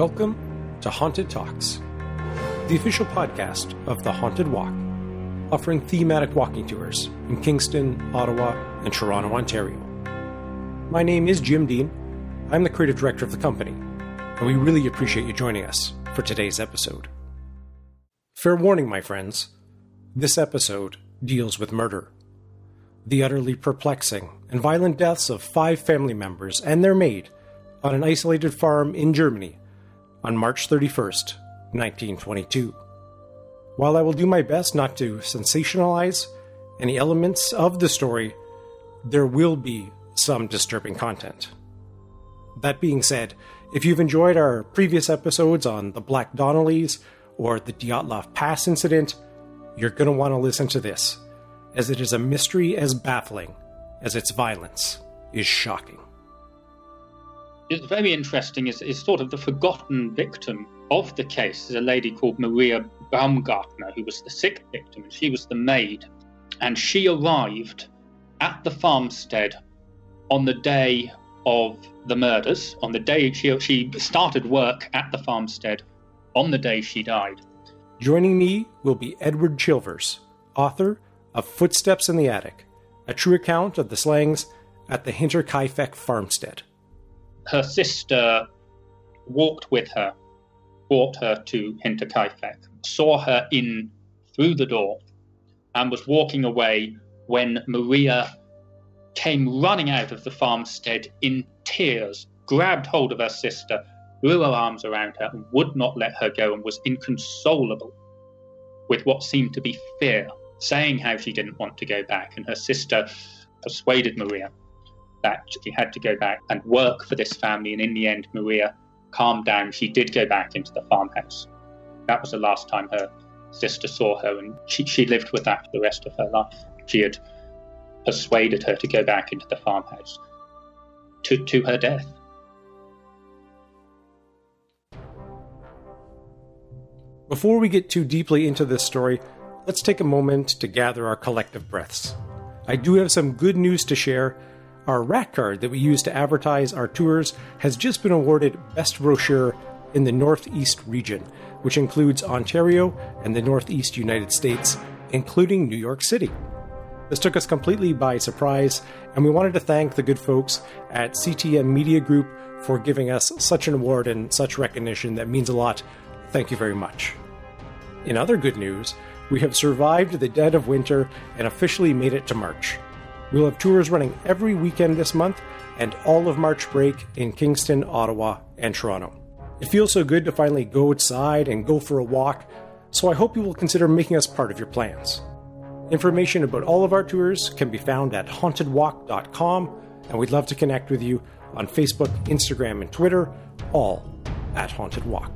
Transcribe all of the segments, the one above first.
Welcome to Haunted Talks, the official podcast of The Haunted Walk, offering thematic walking tours in Kingston, Ottawa, and Toronto, Ontario. My name is Jim Dean. I'm the creative director of the company, and we really appreciate you joining us for today's episode. Fair warning, my friends, this episode deals with murder. The utterly perplexing and violent deaths of 5 family members and their maid on an isolated farm in Germany on March 31st, 1922. While I will do my best not to sensationalize any elements of the story, there will be some disturbing content. That being said, if you've enjoyed our previous episodes on the Black Donnellys or the Dyatlov Pass incident, you're going to want to listen to this, as it is a mystery as baffling as its violence is shocking. It's very interesting, is sort of the forgotten victim of the case is a lady called Maria Baumgartner, who was the sick victim, and she was the maid. And she arrived at the farmstead on the day of the murders, on the day she started work at the farmstead on the day she died. Joining me will be Edward Chilvers, author of Footsteps in the Attic, a true account of the Slayings at the Hinterkaifeck Farmstead. Her sister walked with her, brought her to Hinterkaifeck, saw her in through the door, and was walking away when Maria came running out of the farmstead in tears, grabbed hold of her sister, threw her arms around her, and would not let her go, and was inconsolable with what seemed to be fear, saying how she didn't want to go back. And her sister persuaded Maria that she had to go back and work for this family. And in the end, Maria calmed down. She did go back into the farmhouse. That was the last time her sister saw her, and she lived with that for the rest of her life. She had persuaded her to go back into the farmhouse to her death. Before we get too deeply into this story, let's take a moment to gather our collective breaths. I do have some good news to share. Our rat card that we use to advertise our tours has just been awarded Best Brochure in the Northeast region, which includes Ontario and the Northeast United States, including New York City. This took us completely by surprise, and we wanted to thank the good folks at CTM Media Group for giving us such an award and such recognition. That means a lot. Thank you very much. In other good news, we have survived the dead of winter and officially made it to March. We'll have tours running every weekend this month and all of March break in Kingston, Ottawa, and Toronto. It feels so good to finally go outside and go for a walk, so I hope you will consider making us part of your plans. Information about all of our tours can be found at hauntedwalk.com, and we'd love to connect with you on Facebook, Instagram, and Twitter, all at Haunted Walk.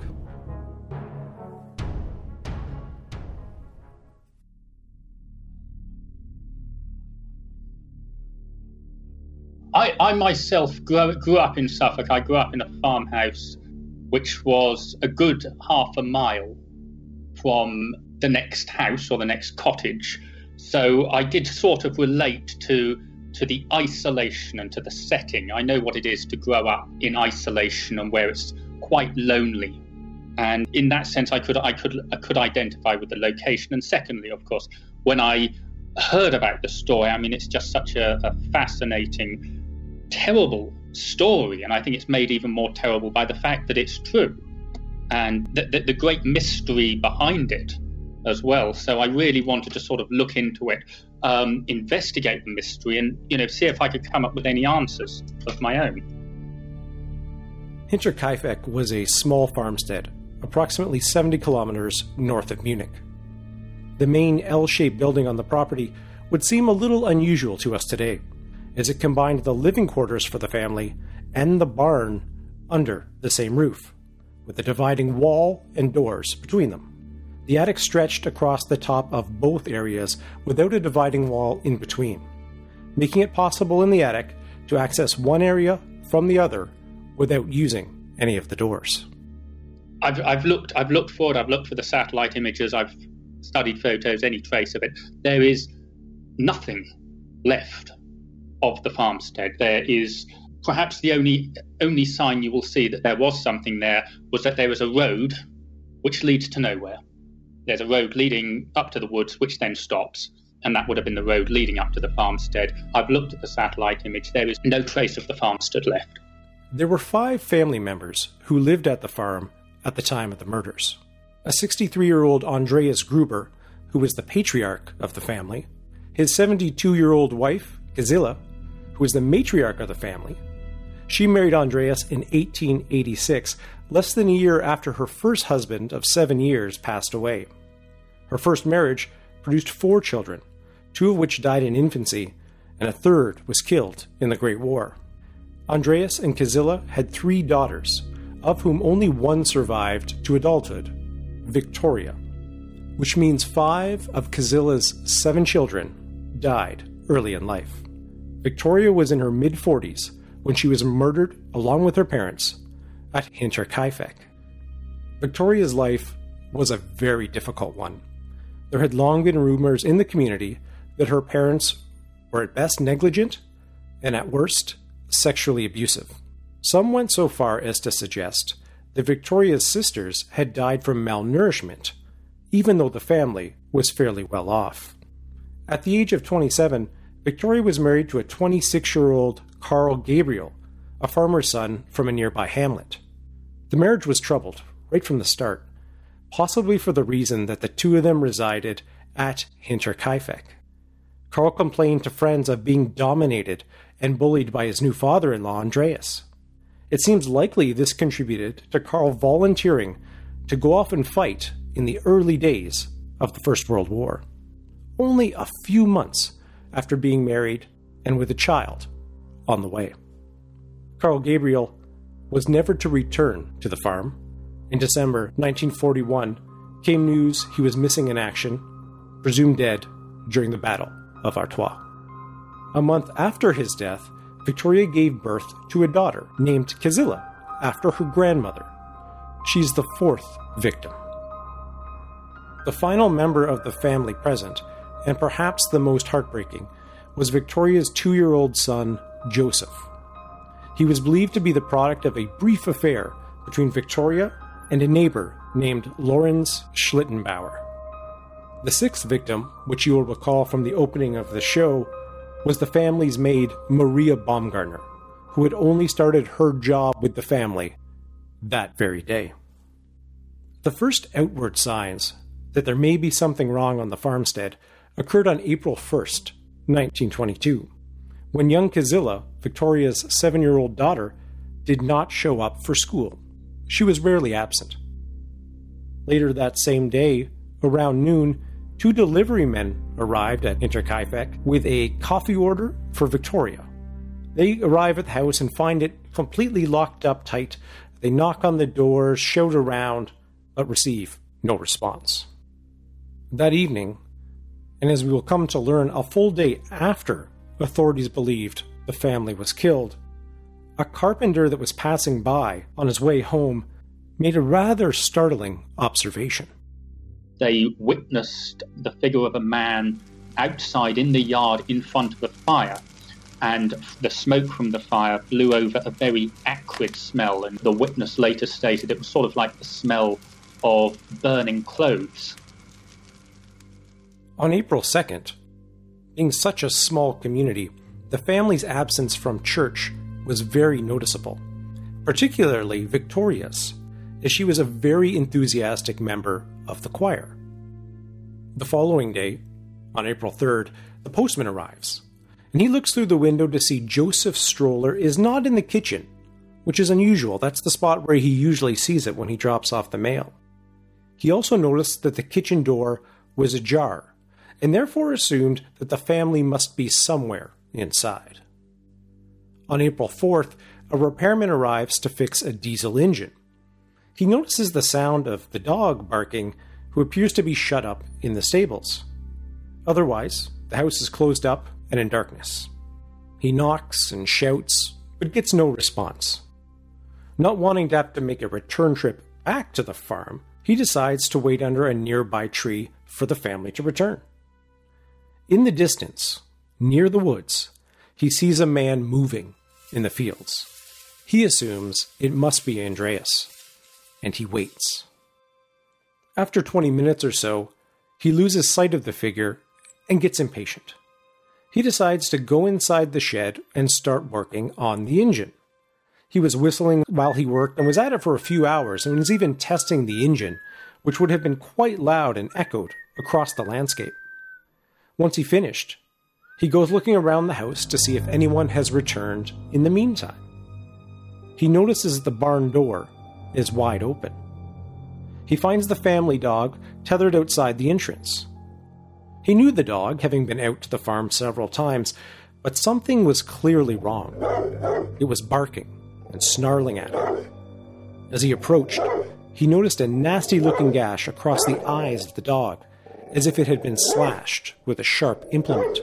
I myself grew up in Suffolk. I grew up in a farmhouse which was a good half a mile from the next house or the next cottage. So I did sort of relate to the isolation and to the setting. I know what it is to grow up in isolation and where it's quite lonely. And in that sense, I could identify with the location. And secondly, of course, when I heard about the story, I mean, it's just such a fascinating, terrible story, and I think it's made even more terrible by the fact that it's true and the great mystery behind it as well. So I really wanted to sort of look into it, investigate the mystery, and see if I could come up with any answers of my own. Hinterkaifeck was a small farmstead, approximately 70 kilometers north of Munich. The main L-shaped building on the property would seem a little unusual to us today, as it combined the living quarters for the family and the barn under the same roof, with a dividing wall and doors between them. The attic stretched across the top of both areas without a dividing wall in between, making it possible in the attic to access one area from the other without using any of the doors. I've looked for it. I've looked for the satellite images. I've studied photos, any trace of it. There is nothing left of the farmstead. There is Perhaps the only sign you will see that there was something there was that there is a road which leads to nowhere. There's a road leading up to the woods, which then stops, and that would have been the road leading up to the farmstead. I've looked at the satellite image. There is no trace of the farmstead left. There were 5 family members who lived at the farm at the time of the murders. A 63-year-old Andreas Gruber, who was the patriarch of the family, his 72-year-old wife, Gisela, who was the matriarch of the family. She married Andreas in 1886, less than a year after her first husband of 7 years passed away. Her first marriage produced 4 children, 2 of which died in infancy, and a third was killed in the Great War. Andreas and Gisela had 3 daughters, of whom only one survived to adulthood, Victoria, which means 5 of Gisila's 7 children died early in life. Victoria was in her mid-40s when she was murdered along with her parents at Hinterkaifeck. Victoria's life was a very difficult one. There had long been rumors in the community that her parents were at best negligent and at worst sexually abusive. Some went so far as to suggest that Victoria's sisters had died from malnourishment, even though the family was fairly well off. At the age of 27, Victoria was married to a 26-year-old Carl Gabriel, a farmer's son from a nearby hamlet. The marriage was troubled right from the start, possibly for the reason that the 2 of them resided at Hinterkaifeck. Carl complained to friends of being dominated and bullied by his new father-in-law, Andreas. It seems likely this contributed to Carl volunteering to go off and fight in the early days of the First World War, only a few months after being married and with a child on the way. Carl Gabriel was never to return to the farm. In December 1941 came news he was missing in action, presumed dead during the Battle of Artois. A month after his death, Victoria gave birth to a daughter named Gisela after her grandmother. She's the 4th victim. The final member of the family present, and perhaps the most heartbreaking, was Victoria's 2-year-old son, Joseph. He was believed to be the product of a brief affair between Victoria and a neighbor named Lorenz Schlittenbauer. The 6th victim, which you will recall from the opening of the show, was the family's maid, Maria Baumgartner, who had only started her job with the family that very day. The first outward signs that there may be something wrong on the farmstead occurred on April 1st, 1922, when young Gisela, Victoria's 7-year-old daughter, did not show up for school. She was rarely absent. Later that same day, around noon, 2 delivery men arrived at Hinterkaifeck with a coffee order for Victoria. They arrive at the house and find it completely locked up tight. They knock on the doors, shout around, but receive no response. That evening, and as we will come to learn a full day after authorities believed the family was killed, a carpenter that was passing by on his way home made a rather startling observation. They witnessed the figure of a man outside in the yard in front of the fire, and the smoke from the fire blew over a very acrid smell, and the witness later stated it was sort of like the smell of burning clothes. On April 2nd, being such a small community, the family's absence from church was very noticeable, particularly Victoria's, as she was a very enthusiastic member of the choir. The following day, on April 3rd, the postman arrives, and he looks through the window to see Joseph's stroller is not in the kitchen, which is unusual. That's the spot where he usually sees it when he drops off the mail. He also noticed that the kitchen door was ajar, and therefore assumed that the family must be somewhere inside. On April 4th, a repairman arrives to fix a diesel engine. He notices the sound of the dog barking, who appears to be shut up in the stables. Otherwise, the house is closed up and in darkness. He knocks and shouts, but gets no response. Not wanting to have to make a return trip back to the farm, he decides to wait under a nearby tree for the family to return. In the distance, near the woods, he sees a man moving in the fields. He assumes it must be Andreas, and he waits. After 20 minutes or so, he loses sight of the figure and gets impatient. He decides to go inside the shed and start working on the engine. He was whistling while he worked and was at it for a few hours and was even testing the engine, which would have been quite loud and echoed across the landscape. Once he finished, he goes looking around the house to see if anyone has returned in the meantime. He notices the barn door is wide open. He finds the family dog tethered outside the entrance. He knew the dog, having been out to the farm several times, but something was clearly wrong. It was barking and snarling at him. As he approached, he noticed a nasty-looking gash across the eyes of the dog, as if it had been slashed with a sharp implement.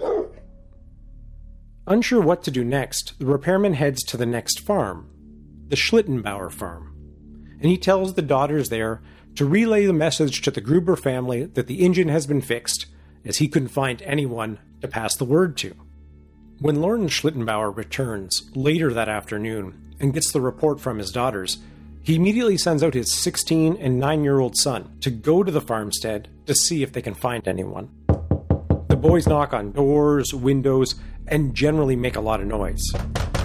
Unsure what to do next, the repairman heads to the next farm, the Schlittenbauer farm, and he tells the daughters there to relay the message to the Gruber family that the engine has been fixed, as he couldn't find anyone to pass the word to. When Lawrence Schlittenbauer returns later that afternoon and gets the report from his daughters, he immediately sends out his 16 and 9-year-old son to go to the farmstead to see if they can find anyone. The boys knock on doors, windows, and generally make a lot of noise,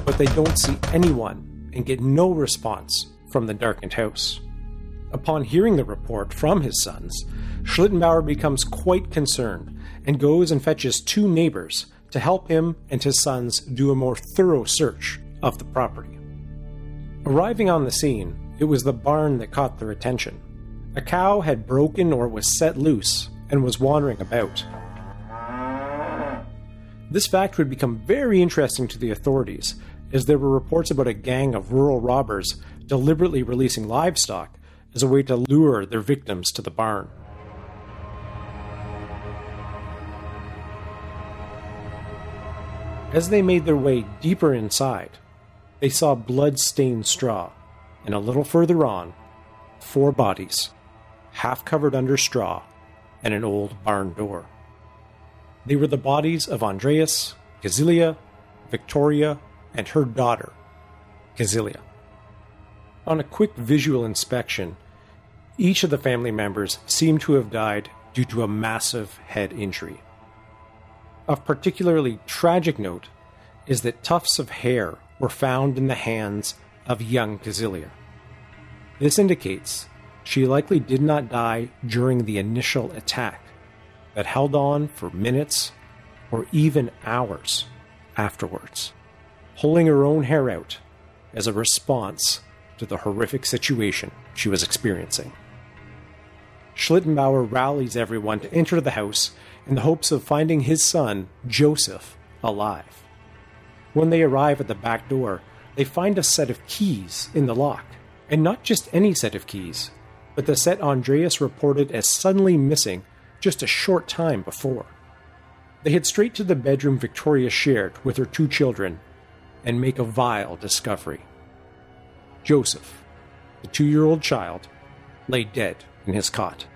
but they don't see anyone and get no response from the darkened house. Upon hearing the report from his sons, Schlittenbauer becomes quite concerned and goes and fetches 2 neighbors to help him and his sons do a more thorough search of the property. Arriving on the scene, it was the barn that caught their attention. A cow had broken or was set loose and was wandering about. This fact would become very interesting to the authorities, as there were reports about a gang of rural robbers deliberately releasing livestock as a way to lure their victims to the barn. As they made their way deeper inside, they saw blood-stained straw, and a little further on, 4 bodies, half covered under straw, and an old barn door. They were the bodies of Andreas, Gazilia, Victoria, and her daughter, Gazilia. On a quick visual inspection, each of the family members seemed to have died due to a massive head injury. Of particularly tragic note is that tufts of hair were found in the hands of young Gazilia. This indicates she likely did not die during the initial attack, but held on for minutes or even hours afterwards, pulling her own hair out as a response to the horrific situation she was experiencing. Schlittenbauer rallies everyone to enter the house in the hopes of finding his son, Joseph, alive. When they arrive at the back door, they find a set of keys in the lock, and not just any set of keys, but the set Andreas reported as suddenly missing just a short time before. They head straight to the bedroom Victoria shared with her 2 children and make a vile discovery. Joseph, the 2-year-old child, lay dead in his cot.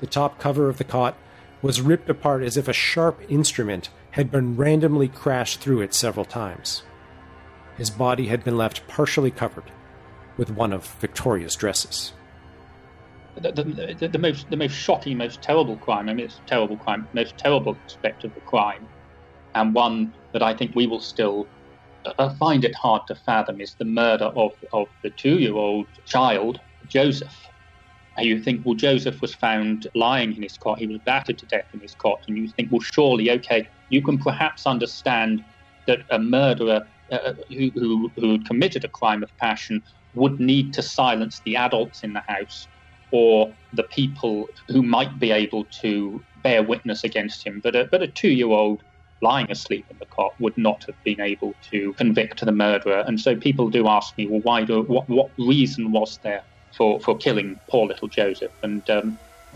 The top cover of the cot was ripped apart as if a sharp instrument had been randomly crashed through it several times. His body had been left partially covered with one of Victoria's dresses. The most shocking, most terrible crime, I mean, it's a terrible crime, most terrible aspect of the crime, and one that I think we will still find it hard to fathom, is the murder of the 2-year-old child, Joseph. And you think, well, Joseph was found lying in his cot, he was battered to death in his cot, and you think, well, surely, okay, you can perhaps understand that a murderer who had committed a crime of passion would need to silence the adults in the house or the people who might be able to bear witness against him. But a 2-year-old lying asleep in the cot would not have been able to convict the murderer. And so people do ask me, well, what reason was there for killing poor little Joseph? And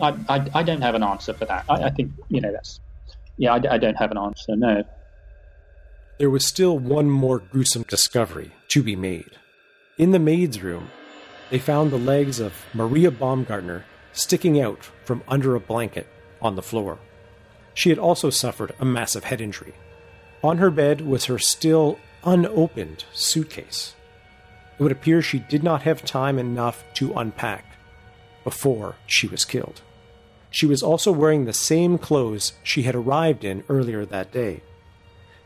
I don't have an answer for that. I think, I don't have an answer, no. There was still one more gruesome discovery to be made. In the maid's room, they found the legs of Maria Baumgartner sticking out from under a blanket on the floor. She had also suffered a massive head injury. On her bed was her still unopened suitcase. It would appear she did not have time enough to unpack before she was killed. She was also wearing the same clothes she had arrived in earlier that day.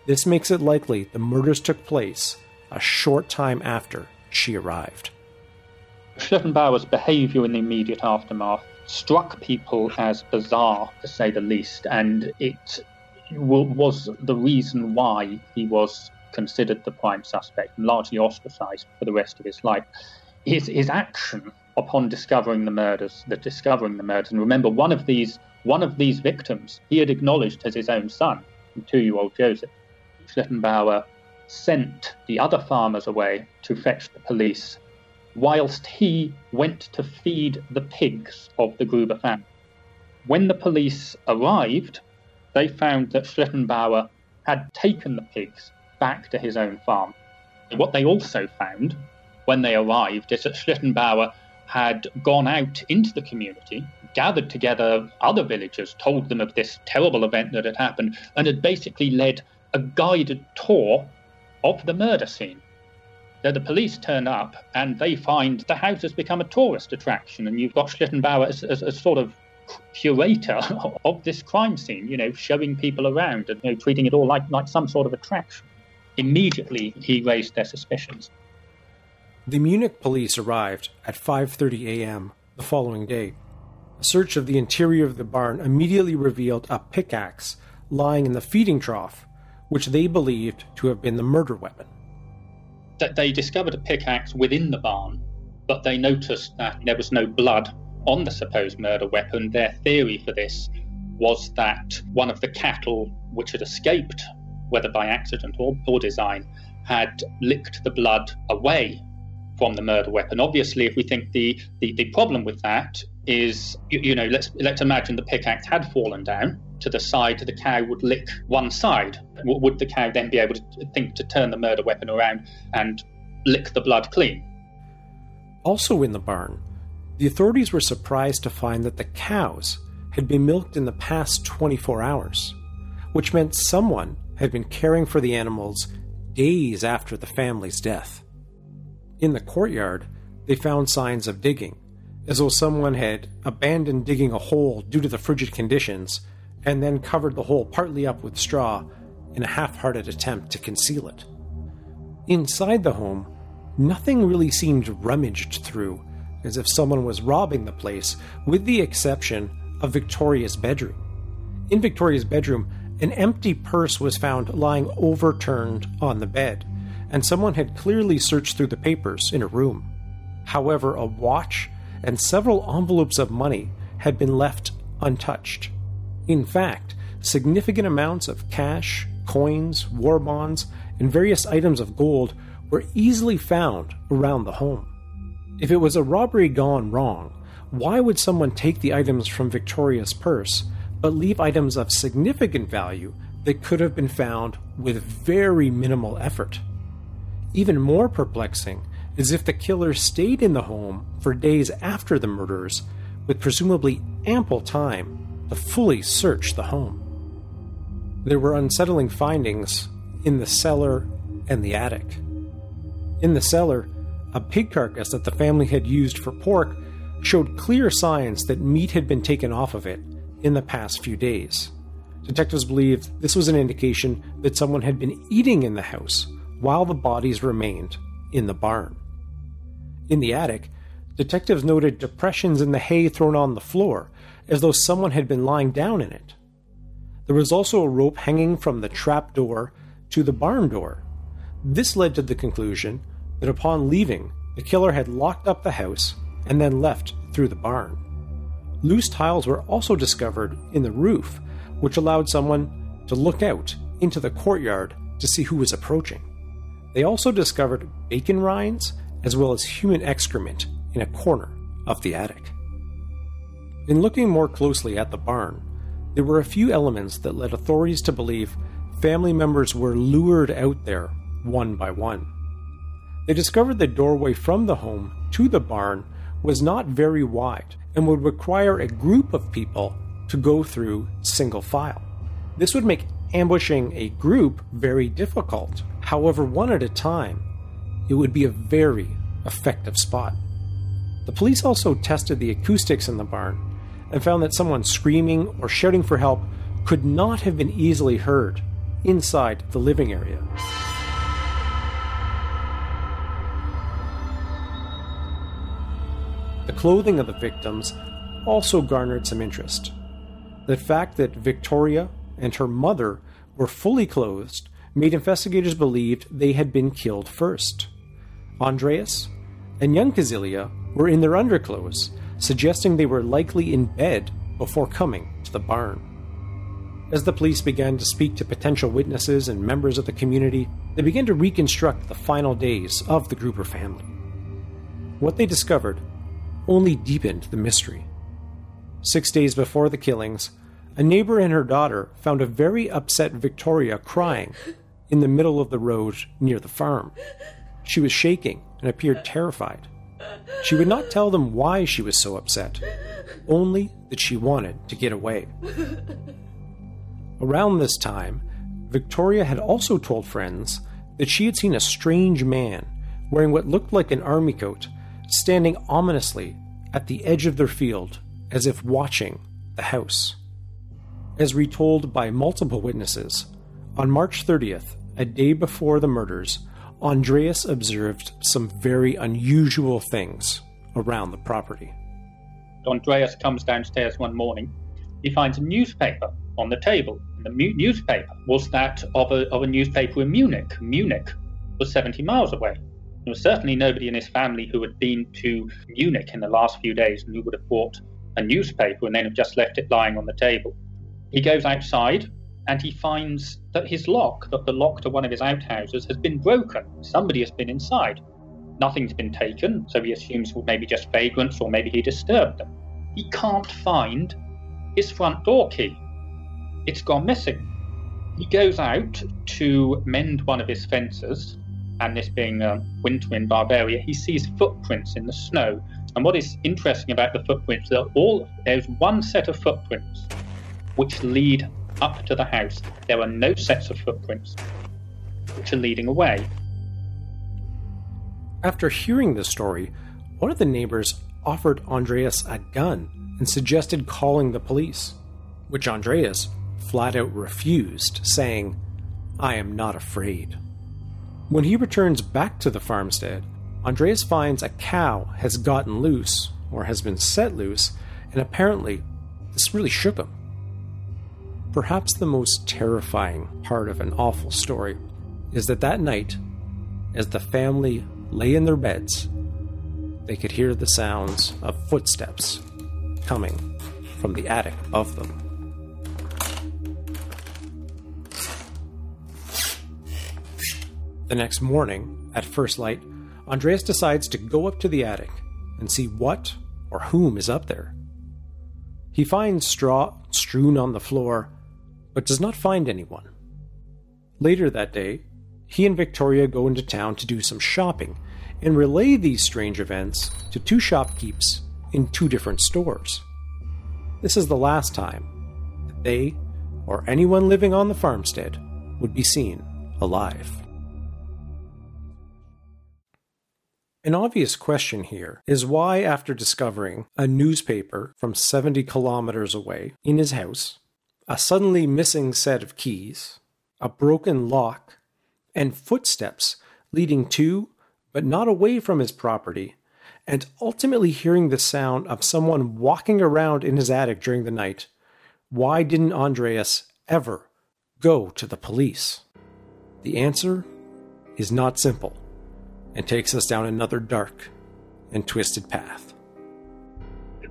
This makes it likely the murders took place a short time after she arrived. Schlittenbauer's behaviour in the immediate aftermath struck people as bizarre, to say the least, and it was the reason why he was considered the prime suspect and largely ostracised for the rest of his life. His action upon discovering the murders, and remember, one of these victims he had acknowledged as his own son, 2-year-old Joseph. Schlittenbauer sent the other farmers away to fetch the police, whilst he went to feed the pigs of the Gruber family. When the police arrived, they found that Schlittenbauer had taken the pigs back to his own farm. What they also found when they arrived is that Schlittenbauer had gone out into the community, gathered together other villagers, told them of this terrible event that had happened, and had basically led a guided tour of the murder scene. So the police turn up and they find the house has become a tourist attraction, and you've got Schlittenbauer as a sort of curator of this crime scene, showing people around and treating it all like some sort of attraction. Immediately, he raised their suspicions. The Munich police arrived at 5:30 a.m. the following day. A search of the interior of the barn immediately revealed a pickaxe lying in the feeding trough, which they believed to have been the murder weapon. They discovered a pickaxe within the barn, but they noticed that there was no blood on the supposed murder weapon. Their theory for this was that one of the cattle which had escaped, whether by accident or design, had licked the blood away from the murder weapon. Obviously, if we think the problem with that is, let's imagine the pickaxe had fallen down to the side, the cow would lick one side. Would the cow then be able to think to turn the murder weapon around and lick the blood clean? Also in the barn, the authorities were surprised to find that the cows had been milked in the past 24 hours, which meant someone had been caring for the animals days after the family's death. In the courtyard, they found signs of digging, as though someone had abandoned digging a hole due to the frigid conditions, and then covered the hole partly up with straw in a half-hearted attempt to conceal it. Inside the home, nothing really seemed rummaged through, as if someone was robbing the place, with the exception of Victoria's bedroom. In Victoria's bedroom, an empty purse was found lying overturned on the bed, and someone had clearly searched through the papers in a room. However, a watch and several envelopes of money had been left untouched. In fact, significant amounts of cash, coins, war bonds, and various items of gold were easily found around the home. If it was a robbery gone wrong, why would someone take the items from Victoria's purse, but leave items of significant value that could have been found with very minimal effort? Even more perplexing is if the killer stayed in the home for days after the murders, with presumably ample time to fully search the home. There were unsettling findings in the cellar and the attic. In the cellar, a pig carcass that the family had used for pork showed clear signs that meat had been taken off of it in the past few days. Detectives believed this was an indication that someone had been eating in the house while the bodies remained in the barn. In the attic, detectives noted depressions in the hay thrown on the floor, as though someone had been lying down in it. There was also a rope hanging from the trap door to the barn door. This led to the conclusion that upon leaving, the killer had locked up the house and then left through the barn. Loose tiles were also discovered in the roof, which allowed someone to look out into the courtyard to see who was approaching. They also discovered bacon rinds as well as human excrement in a corner of the attic. In looking more closely at the barn, there were a few elements that led authorities to believe family members were lured out there one by one. They discovered the doorway from the home to the barn was not very wide and would require a group of people to go through single file. This would make ambushing a group very difficult. However, one at a time, it would be a very effective spot. The police also tested the acoustics in the barn and found that someone screaming or shouting for help could not have been easily heard inside the living area. The clothing of the victims also garnered some interest. The fact that Victoria and her mother were fully clothed made investigators believe they had been killed first. Andreas and young Kazilia were in their underclothes, suggesting they were likely in bed before coming to the barn. As the police began to speak to potential witnesses and members of the community, they began to reconstruct the final days of the Gruber family. What they discovered only deepened the mystery. 6 days before the killings, a neighbor and her daughter found a very upset Victoria crying in the middle of the road near the farm. She was shaking and appeared terrified. She would not tell them why she was so upset, only that she wanted to get away. Around this time, Victoria had also told friends that she had seen a strange man wearing what looked like an army coat, standing ominously at the edge of their field as if watching the house. As retold by multiple witnesses, on March 30th, a day before the murders, Andreas observed some very unusual things around the property. Andreas comes downstairs one morning. He finds a newspaper on the table. And the newspaper was that of a newspaper in Munich. Munich was 70 miles away. There was certainly nobody in his family who had been to Munich in the last few days and who would have bought a newspaper and then have just left it lying on the table. He goes outside and he finds that the lock to one of his outhouses has been broken. Somebody has been inside. Nothing's been taken, so he assumes maybe just vagrants or maybe he disturbed them. He can't find his front door key. It's gone missing. He goes out to mend one of his fences, and this being winter in Bavaria, he sees footprints in the snow. And what is interesting about the footprints, there's one set of footprints which lead up to the house. There are no sets of footprints which are leading away. After hearing this story, one of the neighbors offered Andreas a gun and suggested calling the police, which Andreas flat out refused, saying, "I am not afraid." When he returns back to the farmstead, Andreas finds a cow has gotten loose, or has been set loose, and apparently this really shook him. Perhaps the most terrifying part of an awful story is that night, as the family lay in their beds, they could hear the sounds of footsteps coming from the attic above them. The next morning, at first light, Andreas decides to go up to the attic and see what or whom is up there. He finds straw strewn on the floor, but does not find anyone. Later that day, he and Victoria go into town to do some shopping and relay these strange events to two shopkeepers in two different stores. This is the last time that they, or anyone living on the farmstead, would be seen alive. An obvious question here is why, after discovering a newspaper from 70 kilometers away in his house, a suddenly missing set of keys, a broken lock, and footsteps leading to, but not away from his property, and ultimately hearing the sound of someone walking around in his attic during the night, why didn't Andreas ever go to the police? The answer is not simple, and takes us down another dark and twisted path.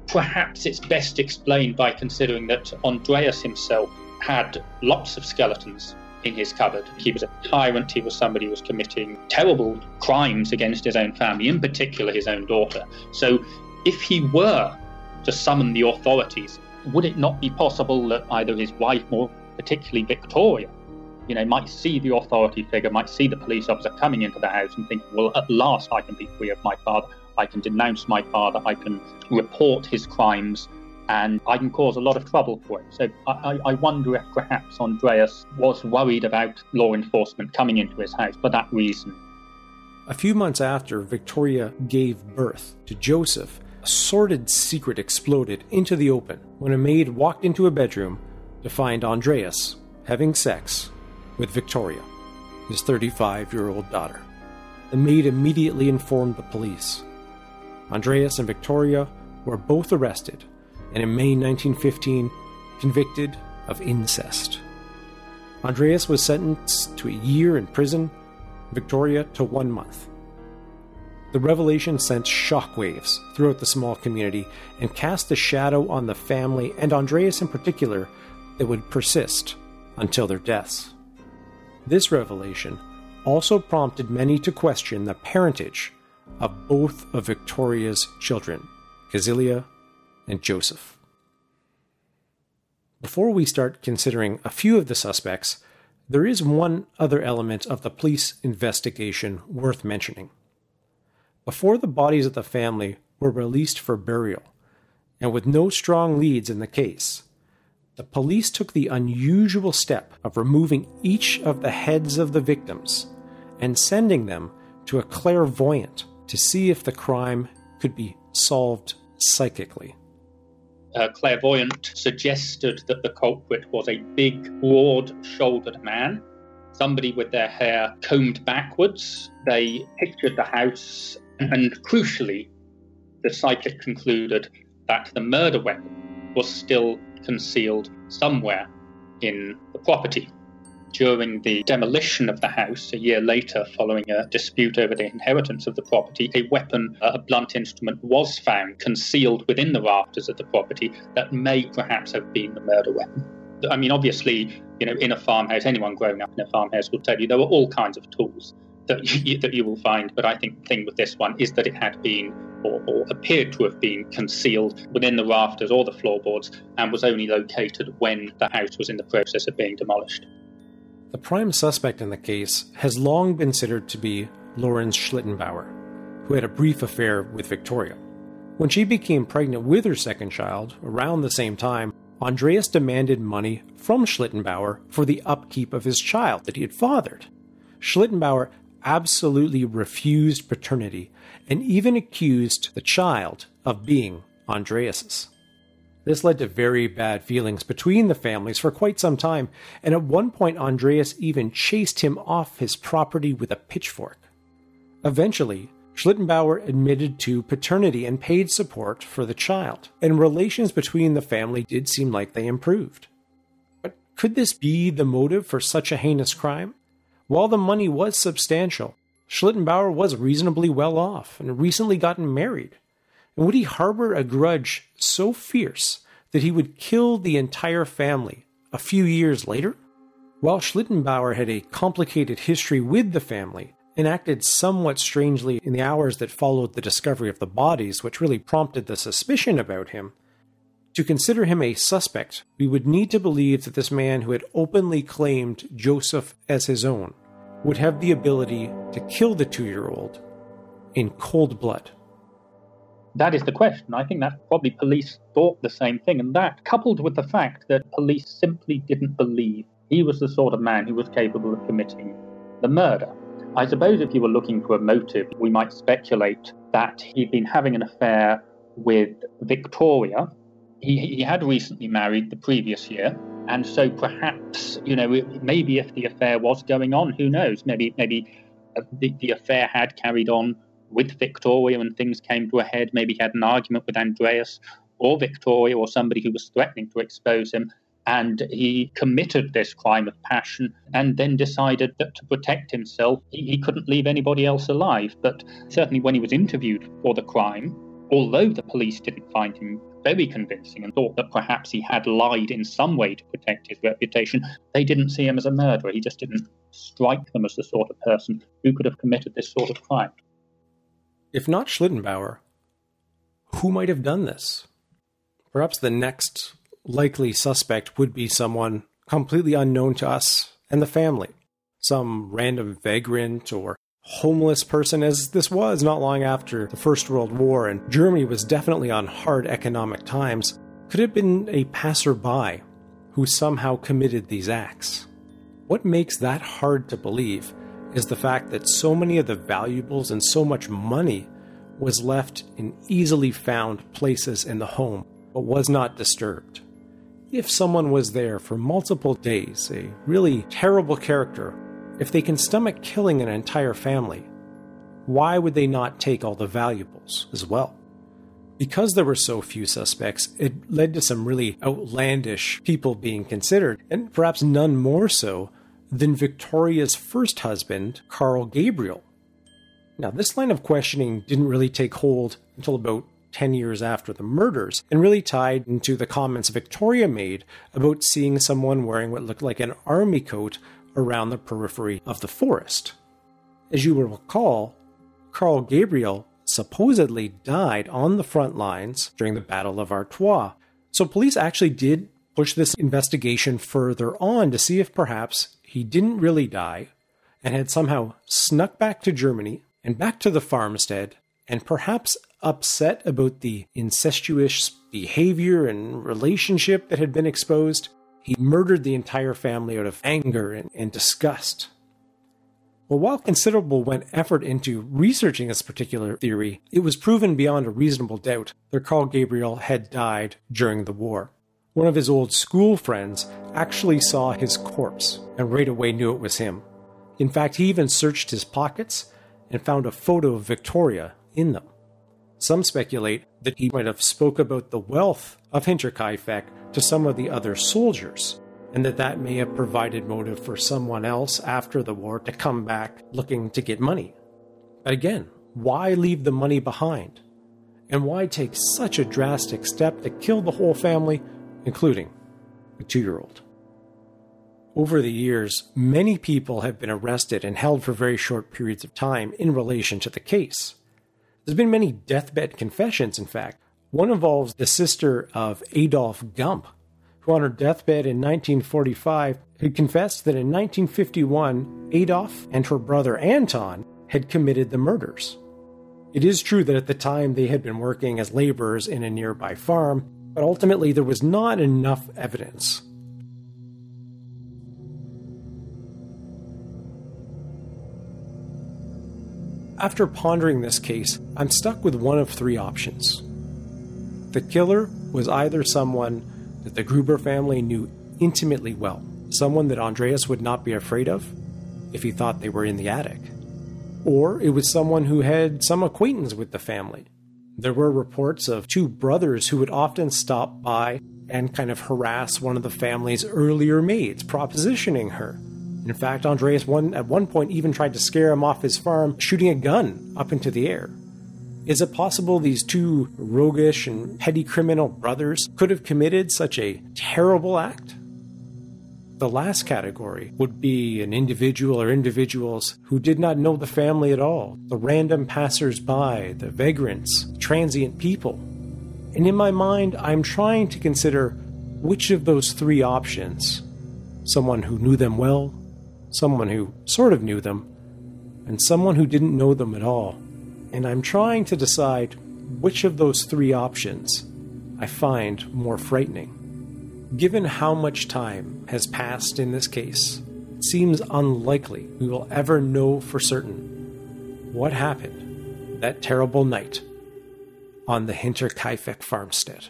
Perhaps it's best explained by considering that Andreas himself had lots of skeletons in his cupboard. He was a tyrant. He was somebody who was committing terrible crimes against his own family, in particular his own daughter. So if he were to summon the authorities, would it not be possible that either his wife, or particularly Victoria, might see the authority figure, might see the police officer coming into the house and think, well, at last I can be free of my father. I can denounce my father. I can report his crimes and I can cause a lot of trouble for him. So I wonder if perhaps Andreas was worried about law enforcement coming into his house for that reason. A few months after Victoria gave birth to Joseph, a sordid secret exploded into the open when a maid walked into a bedroom to find Andreas having sex with Victoria, his 35-year-old daughter. The maid immediately informed the police. Andreas and Victoria were both arrested and in May 1915 convicted of incest. Andreas was sentenced to a year in prison, Victoria to 1 month. The revelation sent shockwaves throughout the small community and cast a shadow on the family and Andreas in particular that would persist until their deaths. This revelation also prompted many to question the parentage of both of Victoria's children, Kazilia and Joseph. Before we start considering a few of the suspects, there is one other element of the police investigation worth mentioning. Before the bodies of the family were released for burial, and with no strong leads in the case, the police took the unusual step of removing each of the heads of the victims and sending them to a clairvoyant to see if the crime could be solved psychically. A clairvoyant suggested that the culprit was a big, broad-shouldered man, somebody with their hair combed backwards. They pictured the house, and crucially, the psychic concluded that the murder weapon was still concealed somewhere in the property. During the demolition of the house a year later, following a dispute over the inheritance of the property, a weapon, a blunt instrument, was found concealed within the rafters of the property that may perhaps have been the murder weapon. I mean, obviously, in a farmhouse, anyone growing up in a farmhouse will tell you there were all kinds of tools that you will find, but I think the thing with this one is that it had been or appeared to have been concealed within the rafters or the floorboards and was only located when the house was in the process of being demolished. The prime suspect in the case has long been considered to be Lorenz Schlittenbauer, who had a brief affair with Victoria. When she became pregnant with her second child, around the same time, Andreas demanded money from Schlittenbauer for the upkeep of his child that he had fathered. Schlittenbauer absolutely refused paternity and even accused the child of being Andreas's. This led to very bad feelings between the families for quite some time, and at one point Andreas even chased him off his property with a pitchfork. Eventually, Schlittenbauer admitted to paternity and paid support for the child, and relations between the family did seem like they improved. But could this be the motive for such a heinous crime? While the money was substantial, Schlittenbauer was reasonably well off and had recently gotten married. And would he harbor a grudge so fierce that he would kill the entire family a few years later? While Schlittenbauer had a complicated history with the family and acted somewhat strangely in the hours that followed the discovery of the bodies, which really prompted the suspicion about him, to consider him a suspect, we would need to believe that this man who had openly claimed Joseph as his own would have the ability to kill the 2-year-old in cold blood. That is the question. I think that probably police thought the same thing, and that, coupled with the fact that police simply didn't believe he was the sort of man who was capable of committing the murder. I suppose if you were looking for a motive, we might speculate that he'd been having an affair with Victoria. He had recently married the previous year, and so perhaps, maybe if the affair was going on, who knows, maybe the affair had carried on with Victoria and things came to a head. Maybe he had an argument with Andreas or Victoria or somebody who was threatening to expose him, and he committed this crime of passion and then decided that to protect himself, he couldn't leave anybody else alive. But certainly when he was interviewed for the crime, although the police didn't find him very convincing and thought that perhaps he had lied in some way to protect his reputation, they didn't see him as a murderer. He just didn't strike them as the sort of person who could have committed this sort of crime. If not Schlittenbauer, who might have done this? Perhaps the next likely suspect would be someone completely unknown to us and the family. Some random vagrant or homeless person, as this was not long after the First World War, and Germany was definitely on hard economic times. Could it have been a passerby who somehow committed these acts? What makes that hard to believe is the fact that so many of the valuables and so much money was left in easily found places in the home, but was not disturbed. If someone was there for multiple days, a really terrible character, if they can stomach killing an entire family, why would they not take all the valuables as well? Because there were so few suspects, it led to some really outlandish people being considered, and perhaps none more so than Victoria's first husband, Carl Gabriel. Now, this line of questioning didn't really take hold until about 10 years after the murders, and really tied into the comments Victoria made about seeing someone wearing what looked like an army coat around the periphery of the forest. As you will recall, Carl Gabriel supposedly died on the front lines during the Battle of Artois. So police actually did push this investigation further on to see if perhaps he didn't really die and had somehow snuck back to Germany and back to the farmstead, and perhaps upset about the incestuous behavior and relationship that had been exposed, he murdered the entire family out of anger and disgust. Well, while considerable went effort into researching this particular theory, it was proven beyond a reasonable doubt that Carl Gabriel had died during the war. One of his old school friends actually saw his corpse and right away knew it was him. In fact, he even searched his pockets and found a photo of Victoria in them. Some speculate that he might have spoke about the wealth of Hinterkaifeck to some of the other soldiers, and that may have provided motive for someone else after the war to come back looking to get money. But again, why leave the money behind? And why take such a drastic step to kill the whole family, including a 2-year-old? Over the years, many people have been arrested and held for very short periods of time in relation to the case. There's been many deathbed confessions, in fact. One involves the sister of Adolf Gump, who on her deathbed in 1945 had confessed that in 1951, Adolf and her brother Anton had committed the murders. It is true that at the time they had been working as laborers in a nearby farm, but ultimately there was not enough evidence. After pondering this case, I'm stuck with one of 3 options. The killer was either someone that the Gruber family knew intimately well, someone that Andreas would not be afraid of if he thought they were in the attic, or it was someone who had some acquaintance with the family. There were reports of 2 brothers who would often stop by and kind of harass one of the family's earlier maids, propositioning her. In fact, Andreas at one point even tried to scare him off his farm, shooting a gun up into the air. Is it possible these 2 roguish and petty criminal brothers could have committed such a terrible act? The last category would be an individual or individuals who did not know the family at all, the random passers-by, the vagrants, transient people. And in my mind, I'm trying to consider which of those 3 options, someone who knew them well, someone who sort of knew them, and someone who didn't know them at all. And I'm trying to decide which of those 3 options I find more frightening. Given how much time has passed in this case, it seems unlikely we will ever know for certain what happened that terrible night on the Hinterkaifeck Farmstead.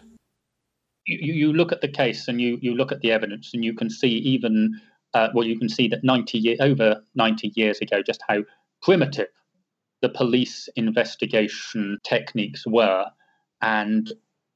You look at the case and you look at the evidence, and you can see even you can see that over 90 years ago, just how primitive the police investigation techniques were. And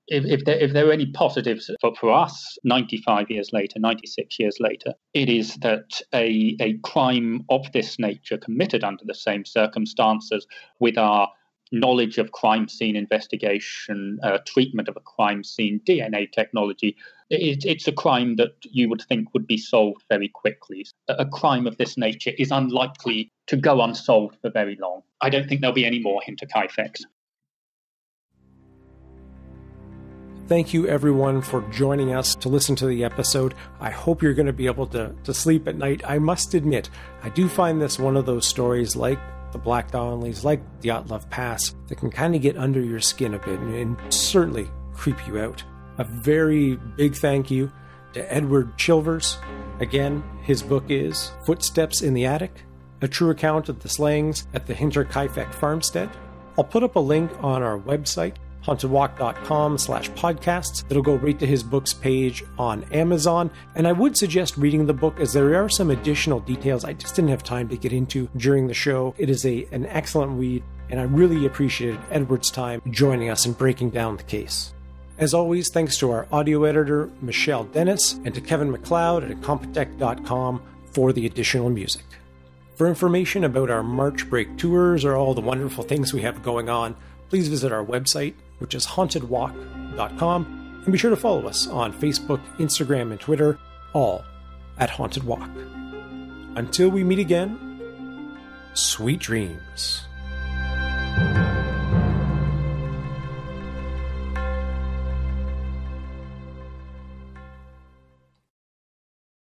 if there are any positives for us 95 years later, 96 years later, it is that a crime of this nature committed under the same circumstances, with our knowledge of crime scene investigation, treatment of a crime scene, DNA technology, it's a crime that you would think would be solved very quickly. A crime of this nature is unlikely to go unsolved for very long. I don't think there'll be any more Hinterkaifecks. Thank you, everyone, for joining us to listen to the episode. I hope you're going to be able to sleep at night. I must admit, I do find this one of those stories like the Black Donnellys, like the Dyatlov Pass, that can kind of get under your skin a bit and certainly creep you out. A very big thank you to Edward Chilvers. Again, his book is Footsteps in the Attic, a true account of the slayings at the Hinterkaifeck Farmstead. I'll put up a link on our website, hauntedwalk.com/podcasts. It'll go right to his book's page on Amazon, and I would suggest reading the book as there are some additional details I just didn't have time to get into during the show. It is an excellent read, and I really appreciated Edward's time joining us and breaking down the case. As always, thanks to our audio editor, Michelle Dennis, and to Kevin MacLeod at Incompetech.com for the additional music. For information about our March break tours or all the wonderful things we have going on, please visit our website, which is hauntedwalk.com, and be sure to follow us on Facebook, Instagram, and Twitter, all at Haunted Walk. Until we meet again, sweet dreams.